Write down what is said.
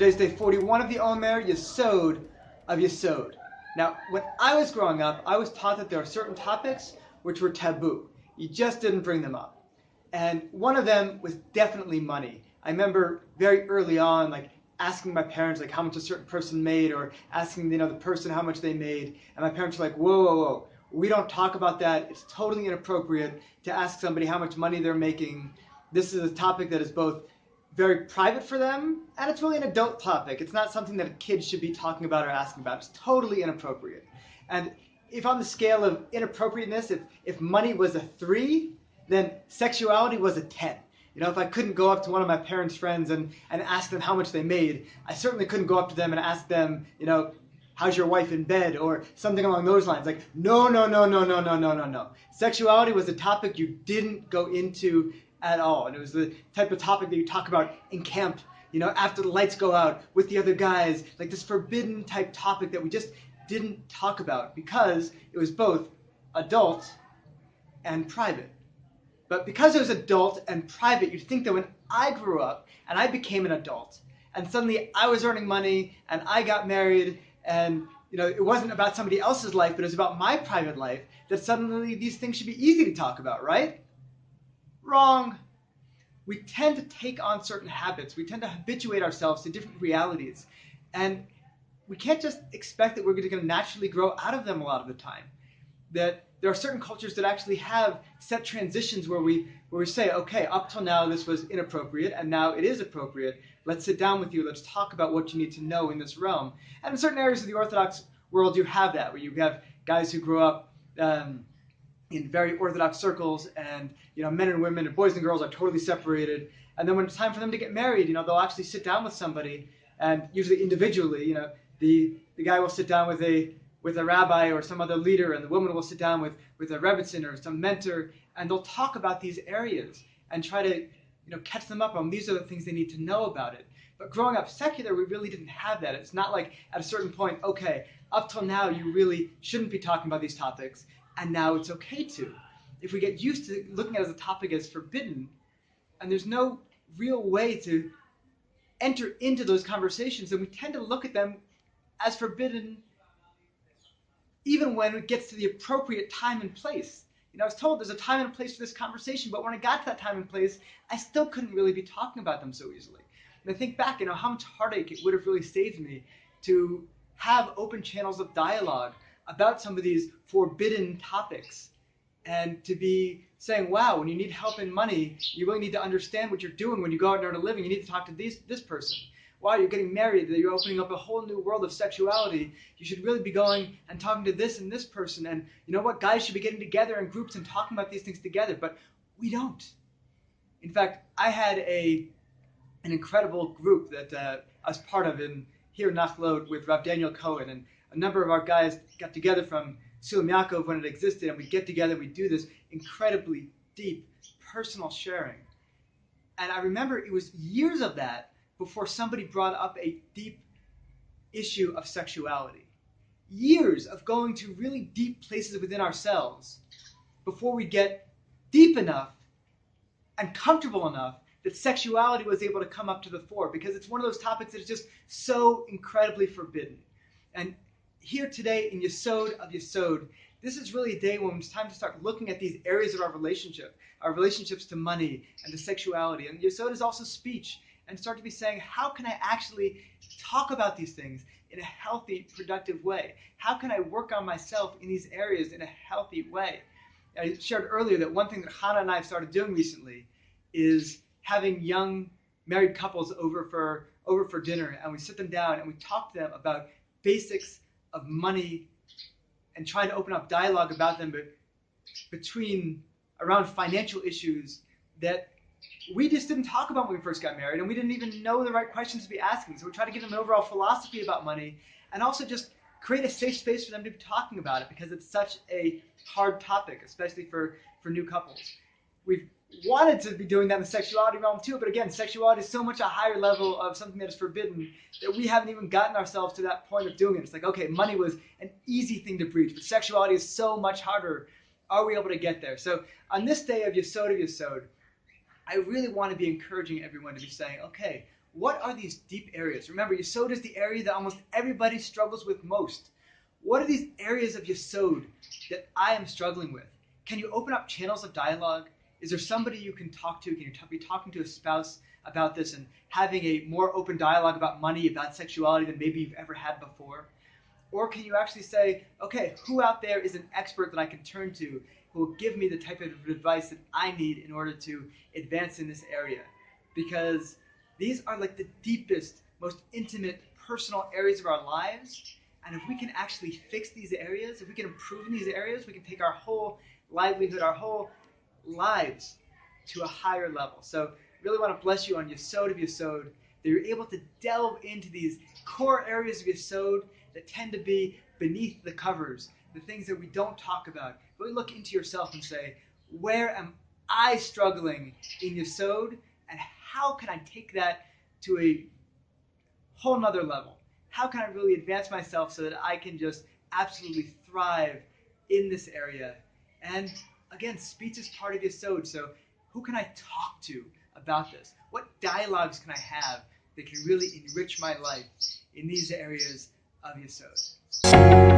Today's day 41 of the Omer, Yesod of Yesod. Now, when I was growing up, I was taught that there are certain topics which were taboo. You just didn't bring them up. And one of them was definitely money. I remember very early on, like, asking my parents, like, how much a certain person made, or asking, the person how much they made. And my parents were like, whoa, whoa, whoa. We don't talk about that. It's totally inappropriate to ask somebody how much money they're making. This is a topic that is both very private for them, and it's really an adult topic. It's not something that a kid should be talking about or asking about. It's totally inappropriate. And if on the scale of inappropriateness, if money was a 3, then sexuality was a 10. If I couldn't go up to one of my parents' friends and ask them how much they made, I certainly couldn't go up to them and ask them, how's your wife in bed, or something along those lines. Like, no, no, no, no, no, no, no, no, no. Sexuality was a topic you didn't go into at all. And it was the type of topic that you talk about in camp, after the lights go out with the other guys, like this forbidden type topic that we just didn't talk about because it was both adult and private. But because it was adult and private, you'd think that when I grew up and I became an adult and suddenly I was earning money and I got married and it wasn't about somebody else's life, but it was about my private life, that suddenly these things should be easy to talk about, right? Wrong. We tend to take on certain habits. We tend to habituate ourselves to different realities. And we can't just expect that we're going to naturally grow out of them a lot of the time. That there are certain cultures that actually have set transitions where we say, okay, up till now this was inappropriate, and now it is appropriate. Let's sit down with you. Let's talk about what you need to know in this realm. And in certain areas of the Orthodox world, you have that, where you have guys who grow up in very Orthodox circles, and men and women and boys and girls are totally separated. And then when it's time for them to get married, they'll actually sit down with somebody, and usually individually, the guy will sit down with a rabbi or some other leader, and the woman will sit down with a rebbitzin or some mentor, and they'll talk about these areas and try to catch them up on these are the things they need to know about it. But growing up secular, we really didn't have that. It's not like at a certain point, okay, up till now you really shouldn't be talking about these topics, and now it's okay to. If we get used to looking at it as a topic as forbidden, and there's no real way to enter into those conversations, then we tend to look at them as forbidden even when it gets to the appropriate time and place. I was told there's a time and a place for this conversation, but when I got to that time and place, I still couldn't really be talking about them so easily. And I think back, how much heartache it would have really saved me to have open channels of dialogue about some of these forbidden topics, and to be saying, wow, when you need help and money, you really need to understand what you're doing when you go out and earn a living. You need to talk to this person. Wow, you're getting married, that you're opening up a whole new world of sexuality. You should really be going and talking to this and this person. And you know what? Guys should be getting together in groups and talking about these things together. But we don't. In fact, I had an incredible group that I was part of here in Nachlot with Rav Daniel Cohen. And a number of our guys got together from Sulam Yaakov when it existed. And we get together and we do this incredibly deep personal sharing. And I remember it was years of that before somebody brought up a deep issue of sexuality. Years of going to really deep places within ourselves before we get deep enough and comfortable enough that sexuality was able to come up to the fore, because it's one of those topics that is just so incredibly forbidden. And here today in Yesod of Yesod, this is really a day when it's time to start looking at these areas of our relationships to money and to sexuality. And Yesod is also speech. And start to be saying, how can I actually talk about these things in a healthy, productive way? How can I work on myself in these areas in a healthy way? I shared earlier that one thing that Hannah and I have started doing recently is having young married couples over for dinner, and we sit them down and we talk to them about basics of money and trying to open up dialogue about them around financial issues that we just didn't talk about when we first got married, and we didn't even know the right questions to be asking. So we try to give them an overall philosophy about money, and also just create a safe space for them to be talking about it, because it's such a hard topic, especially for new couples. We've wanted to be doing that in the sexuality realm too, but again, sexuality is so much a higher level of something that is forbidden that we haven't even gotten ourselves to that point of doing it. It's like, okay, money was an easy thing to breach, but sexuality is so much harder. Are we able to get there? So on this day of Yesod, I really want to be encouraging everyone to be saying, okay, What are these deep areas? Remember, Yesod is the area that almost everybody struggles with most. What are these areas of Yesod that I am struggling with? Can you open up channels of dialogue? Is there somebody you can talk to? Can you be talking to a spouse about this and having a more open dialogue about money, about sexuality than maybe you've ever had before? Or can you actually say, okay, who out there is an expert that I can turn to who will give me the type of advice that I need in order to advance in this area? Because these are like the deepest, most intimate, personal areas of our lives. And if we can actually fix these areas, if we can improve in these areas, we can take our whole livelihood, our whole lives to a higher level. So really want to bless you on Yesod of Yesod, that you're able to delve into these core areas of Yesod that tend to be beneath the covers, the things that we don't talk about. Really look into yourself and say, where am I struggling in Yesod, and how can I take that to a whole nother level? How can I really advance myself so that I can just absolutely thrive in this area? And again, speech is part of Yesod, so who can I talk to about this? What dialogues can I have that can really enrich my life in these areas of Yesod?